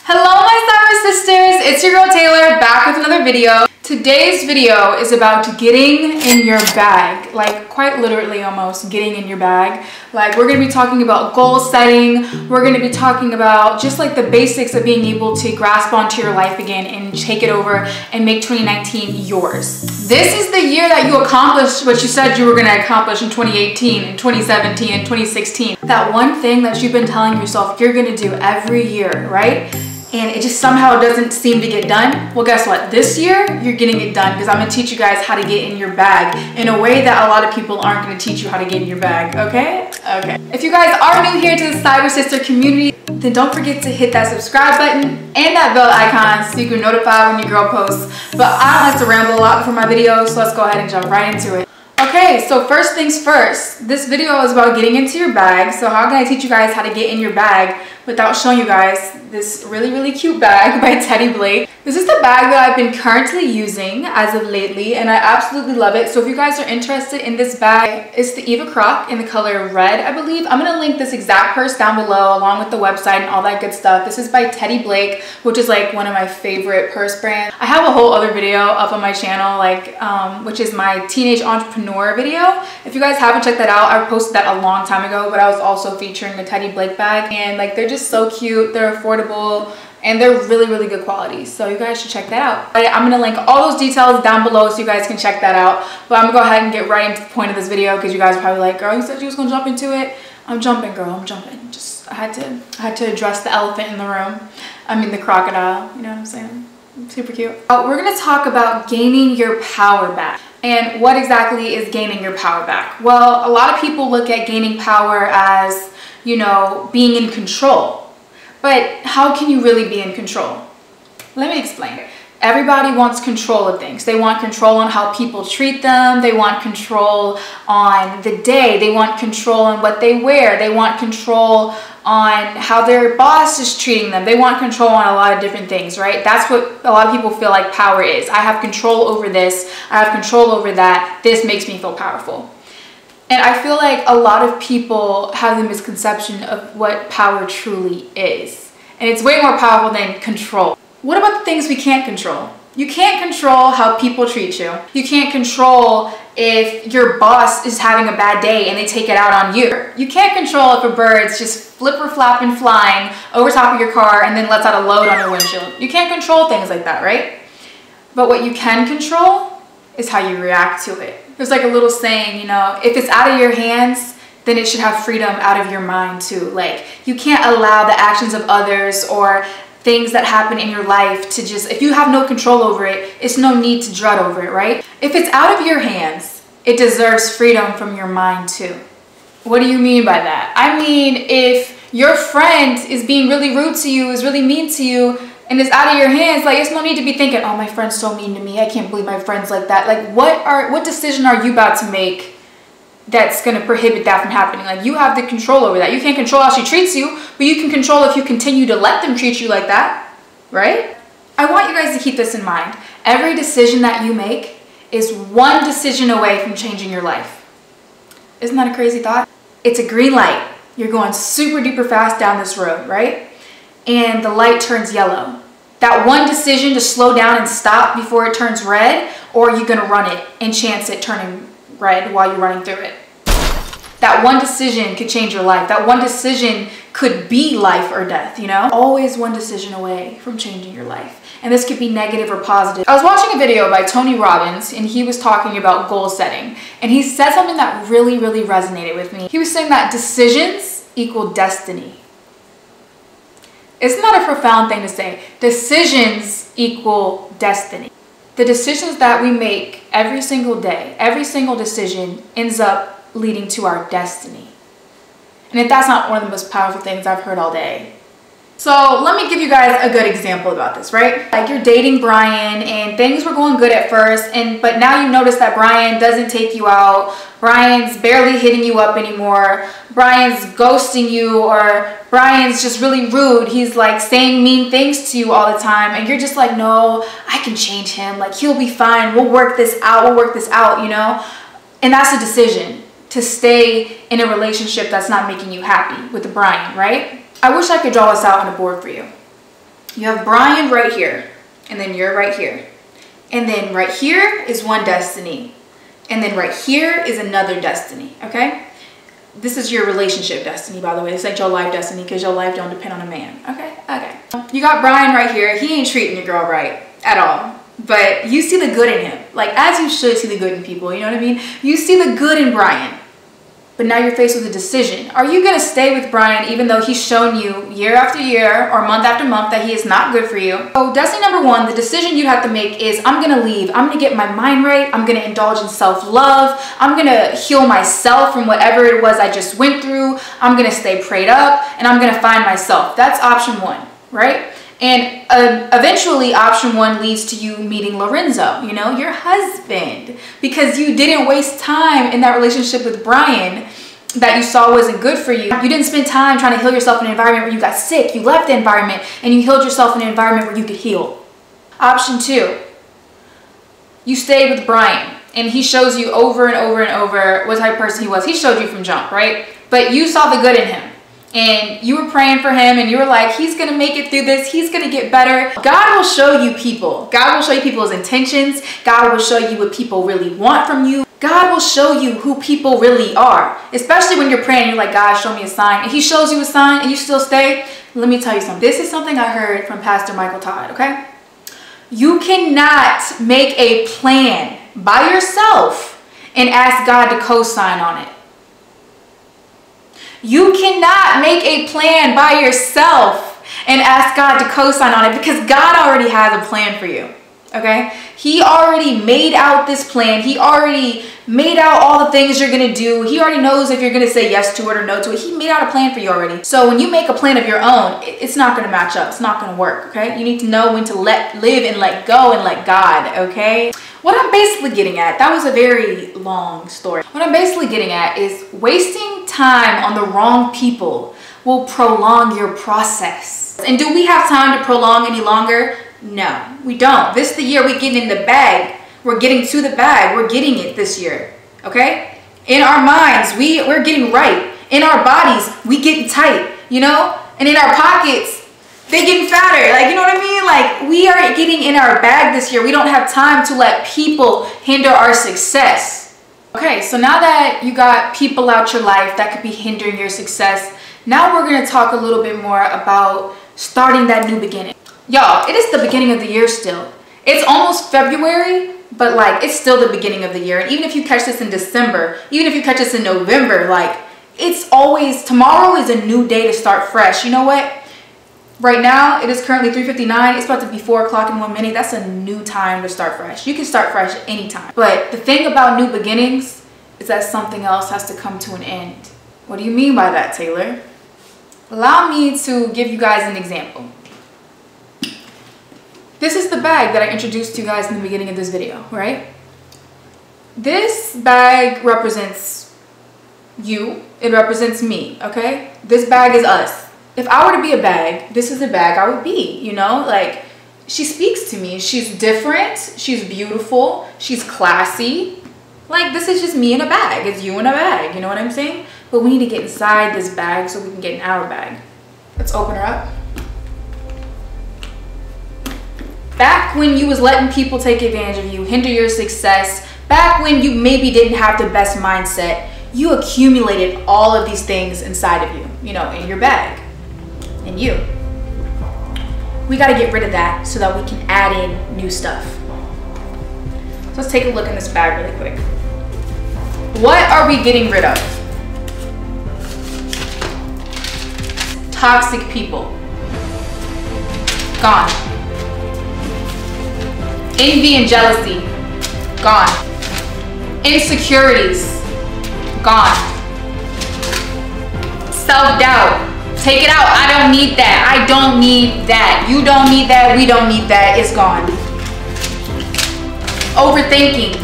Hello my Summer Sisters, it's your girl Taylor back with another video. Today's video is about getting in your bag, like quite literally almost getting in your bag. Like we're going to be talking about goal setting, we're going to be talking about just like the basics of being able to grasp onto your life again and take it over and make 2019 yours. This is the year that you accomplished what you said you were going to accomplish in 2018, and 2017, and 2016. That one thing that you've been telling yourself you're going to do every year, right? And it just somehow doesn't seem to get done. Well, guess what? This year, you're getting it done because I'm gonna teach you guys how to get in your bag in a way that a lot of people aren't gonna teach you how to get in your bag, okay? Okay. If you guys are new here to the Cyber Sister community, then don't forget to hit that subscribe button and that bell icon so you can notify when your girl posts. But I don't like to ramble a lot before my videos, so let's go ahead and jump right into it. Okay, so first things first, this video is about getting into your bag. So how can I teach you guys how to get in your bag without showing you guys this really cute bag by Teddy Blake. This is the bag that I've been currently using as of lately and I absolutely love it. So if you guys are interested in this bag, it's the Eva Croc in the color red, I believe. I'm gonna link this exact purse down below along with the website and all that good stuff. This is by Teddy Blake, which is like one of my favorite purse brands. I have a whole other video up on my channel, like which is my teenage entrepreneur video. If you guys haven't checked that out, I posted that a long time ago, but I was also featuring a Teddy Blake bag and like they're just so cute, they're affordable, and they're really good quality. So you guys should check that out. I'm gonna link all those details down below so you guys can check that out. But I'm gonna go ahead and get right into the point of this video because you guys are probably like, girl, you said you was gonna jump into it. I'm jumping, girl, I'm jumping. Just I had to address the elephant in the room. I mean the crocodile, you know what I'm saying? Super cute. We're gonna talk about gaining your power back. And what exactly is gaining your power back? Well, a lot of people look at gaining power as, you know, being in control. But how can you really be in control? Let me explain. Everybody wants control of things. They want control on how people treat them. They want control on the day. They want control on what they wear. They want control on how their boss is treating them. They want control on a lot of different things, right? That's what a lot of people feel like power is. I have control over this. I have control over that. This makes me feel powerful. And I feel like a lot of people have the misconception of what power truly is. And it's way more powerful than control. What about the things we can't control? You can't control how people treat you. You can't control if your boss is having a bad day and they take it out on you. You can't control if a bird's just flipper-flapping flying over top of your car and then lets out a load on your windshield. You can't control things like that, right? But what you can control is how you react to it. There's like a little saying, you know, if it's out of your hands, then it should have freedom out of your mind too. Like you can't allow the actions of others or things that happen in your life to just, if you have no control over it, it's no need to dread over it, right? If it's out of your hands, it deserves freedom from your mind too. What do you mean by that? I mean, if your friend is being really rude to you, is really mean to you, and it's out of your hands, like, it's no need to be thinking, oh, my friend's so mean to me, I can't believe my friend's like that. Like, what decision are you about to make that's going to prohibit that from happening? Like, you have the control over that. You can't control how she treats you, but you can control if you continue to let them treat you like that, right? I want you guys to keep this in mind. Every decision that you make is one decision away from changing your life. Isn't that a crazy thought? It's a green light. You're going super duper fast down this road, right? And the light turns yellow. That one decision to slow down and stop before it turns red, or are you gonna run it and chance it turning red while you're running through it? That one decision could change your life. That one decision could be life or death, you know? Always one decision away from changing your life. And this could be negative or positive. I was watching a video by Tony Robbins and he was talking about goal setting. And he said something that really resonated with me. He was saying that decisions equal destiny. Isn't that a profound thing to say? Decisions equal destiny. The decisions that we make every single day, every single decision ends up leading to our destiny. And if that's not one of the most powerful things I've heard all day. So let me give you guys a good example about this, right? Like you're dating Brian and things were going good at first, but now you notice that Brian doesn't take you out. Brian's barely hitting you up anymore. Brian's ghosting you, or Brian's just really rude. He's like saying mean things to you all the time. And you're just like, no, I can change him. Like he'll be fine. We'll work this out. We'll work this out, you know? And that's a decision to stay in a relationship that's not making you happy with Brian, right? I wish I could draw this out on a board for you. You have Brian right here, and then you're right here. And then right here is one destiny. And then right here is another destiny, okay? This is your relationship destiny, by the way. This ain't your life destiny because your life don't depend on a man, okay? Okay. You got Brian right here. He ain't treating your girl right at all. But you see the good in him. Like, as you should see the good in people, you know what I mean? You see the good in Brian. But now you're faced with a decision. Are you going to stay with Brian even though he's shown you year after year or month after month that he is not good for you? So destiny number one, the decision you have to make is, I'm going to leave. I'm going to get my mind right. I'm going to indulge in self-love. I'm going to heal myself from whatever it was I just went through. I'm going to stay prayed up and I'm going to find myself. That's option one, right? And eventually option one leads to you meeting Lorenzo, you know, your husband, because you didn't waste time in that relationship with Brian that you saw wasn't good for you. You didn't spend time trying to heal yourself in an environment where you got sick. You left the environment and you healed yourself in an environment where you could heal. Option two, you stayed with Brian and he shows you over and over and over what type of person he was. He showed you from jump, right? But you saw the good in him. And you were praying for him and you were like, he's going to make it through this. He's going to get better. God will show you people. God will show you people's intentions. God will show you what people really want from you. God will show you who people really are. Especially when you're praying, you're like, God, show me a sign. And he shows you a sign and you still stay. Let me tell you something. This is something I heard from Pastor Michael Todd, okay? You cannot make a plan by yourself and ask God to co-sign on it. You cannot make a plan by yourself and ask God to co-sign on it because God already has a plan for you, okay? He already made out this plan. He already made out all the things you're going to do. He already knows if you're going to say yes to it or no to it. He made out a plan for you already. So when you make a plan of your own, it's not going to match up. It's not going to work, okay? You need to know when to live and let go and let God, okay? What I'm basically getting at, that was a very long story. What I'm basically getting at is wasting time on the wrong people will prolong your process. And do we have time to prolong any longer? No, we don't. This is the year we get in the bag. We're getting to the bag. We're getting it this year, okay? In our minds, we're getting right. In our bodies, we getting tight, you know? And in our pockets, they getting fatter, like, you know what I mean? Like, we are getting in our bag this year. We don't have time to let people hinder our success. Okay, so now that you got people out your life that could be hindering your success, now we're gonna talk a little bit more about starting that new beginning. Y'all, it is the beginning of the year still. It's almost February, but like, it's still the beginning of the year. And even if you catch this in December, even if you catch this in November, like, it's always, tomorrow is a new day to start fresh. You know what? Right now, it is currently 3:59. It's about to be 4 o'clock in 1 minute. That's a new time to start fresh. You can start fresh anytime. But the thing about new beginnings is that something else has to come to an end. What do you mean by that, Taylor? Allow me to give you guys an example. This is the bag that I introduced to you guys in the beginning of this video, right? This bag represents you. It represents me, okay? This bag is us. If I were to be a bag, this is the bag I would be, you know? Like, she speaks to me. She's different. She's beautiful. She's classy. Like, this is just me in a bag. It's you in a bag. You know what I'm saying? But we need to get inside this bag so we can get in our bag. Let's open her up. Back when you was letting people take advantage of you, hinder your success, back when you maybe didn't have the best mindset, you accumulated all of these things inside of you, you know, in your bag. And you. We got to get rid of that so that we can add in new stuff. So let's take a look in this bag really quick. What are we getting rid of? Toxic people. Gone. Envy and jealousy. Gone. Insecurities. Gone. Self-doubt. Take it out. I don't need that. I don't need that. You don't need that. We don't need that. It's gone. Overthinking.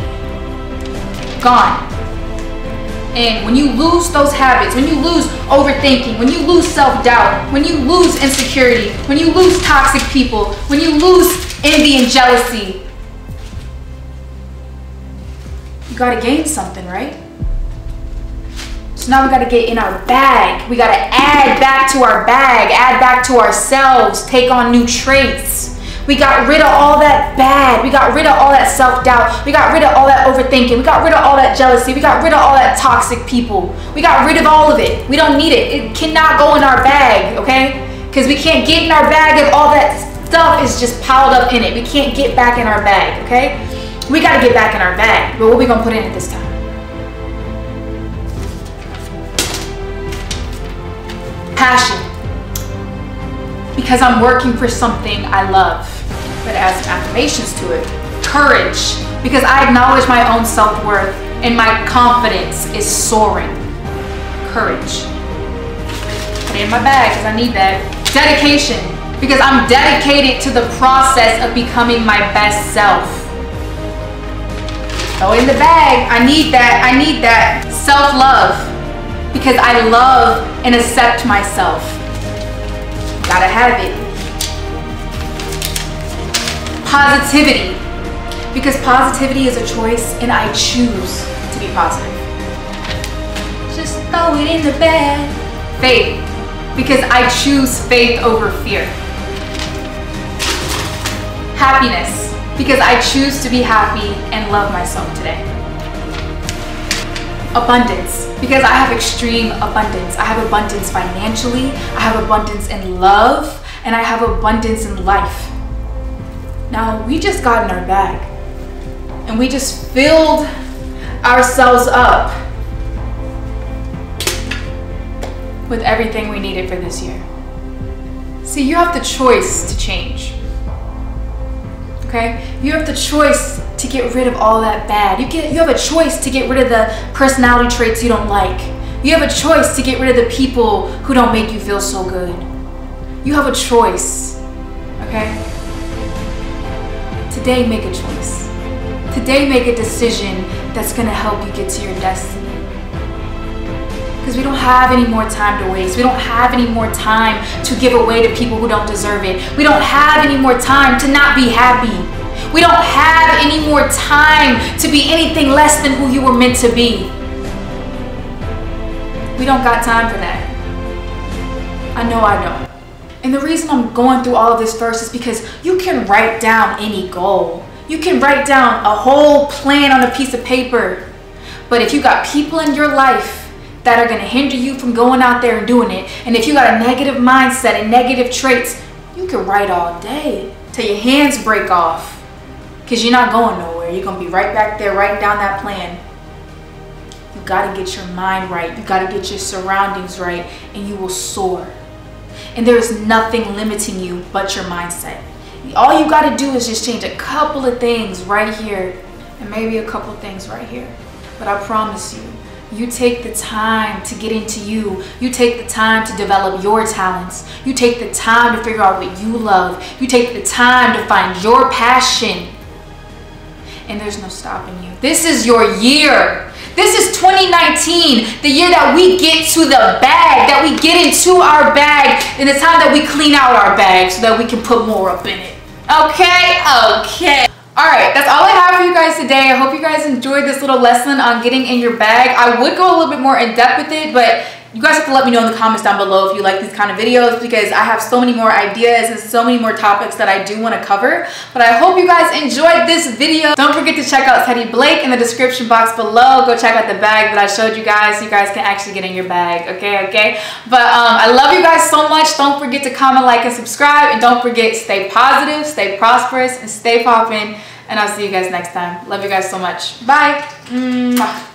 Gone. And when you lose those habits, when you lose overthinking, when you lose self-doubt, when you lose insecurity, when you lose toxic people, when you lose envy and jealousy, you gotta gain something, right? So So now we gotta get in our bag. We gotta add back to our bag, add back to ourselves, take on new traits. We got rid of all that bad. We got rid of all that self-doubt. We got rid of all that overthinking. We got rid of all that jealousy. We got rid of all that toxic people. We got rid of all of it. We don't need it. It cannot go in our bag, okay? Because we can't get in our bag if all that stuff is just piled up in it. We can't get back in our bag, okay? We got to get back in our bag. But what are we going to put in it this time? Passion. Because I'm working for something I love. But it has some affirmations to it. Courage. Because I acknowledge my own self-worth and my confidence is soaring. Courage. Put it in my bag because I need that. Dedication. Because I'm dedicated to the process of becoming my best self. Throw it in the bag. I need that. I need that. Self-love. Because I love and accept myself. Gotta have it. Positivity. Because positivity is a choice and I choose to be positive. Just throw it in the bag. Faith. Because I choose faith over fear. Happiness. Because I choose to be happy and love myself today. Abundance. Because I have extreme abundance. I have abundance financially, I have abundance in love, and I have abundance in life. Now, we just got in our bag, and we just filled ourselves up with everything we needed for this year. See, you have the choice to change. Okay? You have the choice to get rid of all that bad. You have a choice to get rid of the personality traits you don't like. You have a choice to get rid of the people who don't make you feel so good. You have a choice, okay? Today, make a choice. Today, make a decision that's gonna help you get to your destiny. Because we don't have any more time to waste. We don't have any more time to give away to people who don't deserve it. We don't have any more time to not be happy. We don't have any more time to be anything less than who you were meant to be. We don't got time for that. I know I don't. And the reason I'm going through all of this first is because you can write down any goal. You can write down a whole plan on a piece of paper. But if you got people in your life that are going to hinder you from going out there and doing it, and if you got a negative mindset and negative traits, you can write all day till your hands break off. Because you're not going nowhere. You're going to be right back there writing down that plan. You got to get your mind right. You got to get your surroundings right, and you will soar. And there is nothing limiting you but your mindset. All you got to do is just change a couple of things right here, and maybe a couple of things right here. But I promise you, you take the time to get into you. You take the time to develop your talents. You take the time to figure out what you love. You take the time to find your passion. And there's no stopping you. This is your year. This is 2019, the year that we get to the bag, that we get into our bag, and the time that we clean out our bag so that we can put more up in it. Okay? Okay. Alright, that's all I have for you guys today. I hope you guys enjoyed this little lesson on getting in your bag. I would go a little bit more in depth with it, but you guys have to let me know in the comments down below if you like these kind of videos, because I have so many more ideas and so many more topics that I do want to cover. But I hope you guys enjoyed this video. Don't forget to check out Teddy Blake in the description box below. Go check out the bag that I showed you guys so you guys can actually get in your bag. Okay? But I love you guys so much. Don't forget to comment, like, and subscribe. And don't forget, stay positive, stay prosperous, and stay poppin'. And I'll see you guys next time. Love you guys so much. Bye. Mwah.